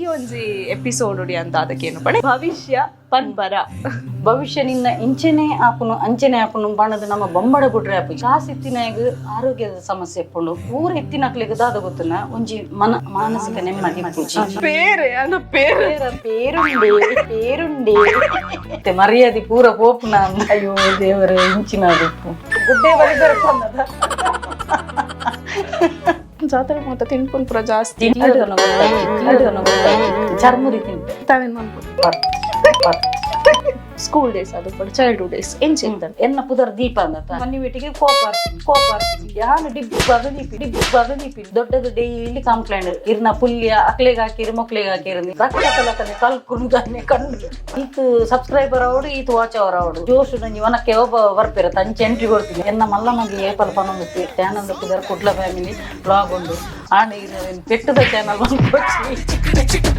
ಈ ಒಂಜಿ ಎಪಿಸೋಡ್ ಅಂತ ಅದಕ್ಕೇನು ಪಡೆ ಭವಿಷ್ಯ ಪನ್ಪರ ಭವಿಷ್ಯ ನಿನ್ನ ಇಂಚೆನೆ ಆಪುನು ಅಂಚೆನೆ ಆಪುನು ಬಣ್ಣದ ನಮ್ಮ ಬೊಂಬಡ ಬುಡ್ರೆ ಆಪು ಕಾಸು ಇತ್ತಿನಾಗ ಆರೋಗ್ಯದ ಸಮಸ್ಯೆ ಇಪ್ಪುಂಡು ಊರ ಎತ್ತಿನಕ್ಲಿಗೆ ದಾದ ಗೊತ್ತುನ ಒಂಜಿ ಮಾನಸಿಕ ನೆಮ್ಮದಿ ಬೇರೆ ಅಲ್ಲ ಬೇರೆ ಪೇರುಂಡೆ ಮತ್ತೆ ಮರ್ಯಾದೆ ಪೂರ ಪೋಪುನ ಅಂದ ಅಯ್ಯೋ ದೇವರ ಇಂಚಿನ ಉಪ್ಪು ಗುಡ್ಡೆ ಬಡಿದರೆ ಬಂದದ ಜಾತ್ರೆ ಮಾತ ತಿನ್ಪುನ್ ಪುರ ಜಾಸ್ತಿ ಚರ್ಮುರಿ ತಿಂತೆ ತಾವೇನ್ ಮಾಡ್ಬೋದು ಸ್ಕೂಲ್ ಡೇಸ್ ಅದು ಚೈಲ್ಡ್ಹುಡ್ ಡೇಸ್ ಎಂಚಿಂತ ಎನ್ನ ಪುದರ್ ದೀಪ ಅಂದತ್ತ ಮನಿ ಬಿಟ್ಟಿಗೆ ಕೋಪಾರ್ತೀನಿ ಯಾನು ಡಿಬ್ಬು ಬಗದೀಪಿ ದೊಡ್ಡದು ಡೈಲಿ ಕಂಪ್ಲೇಂಟ್ ಇರ್ನ ಪುಲ್ಯ ಅಕ್ಲೆಗೆ ಹಾಕಿರಿ ಮೊಕ್ಲೆಗೆ ಹಾಕಿರಿ ರಕ್ತ ಕಲ್ಕುಣದಾನೆ ಕಂಡು ಈತು ಸಬ್ಸ್ಕ್ರೈಬರ್ ಅವಡು ಈತು ವಾಚ್ ಅವರ್ ಅವಡು ಜೋಶು ನಂಜಿ ವನಕ್ಕೆ ಒಬ್ಬ ಬರ್ಪೇರ ತಂಚೆ ಎಂಟ್ರಿ ಕೊಡ್ತೀನಿ ಎನ್ನ ಮಲ್ಲ ಮಂದಿ ಏಪಲ್ ಪನೊಂದು ಚಾನಲ್ ಪುದರ್ ಕುಡ್ಲ ಫ್ಯಾಮಿಲಿ ಬ್ಲಾಗ್ ಉಂಡು ಆಂಡ ಪೆಟ್ಟದ ಚಾನಲ್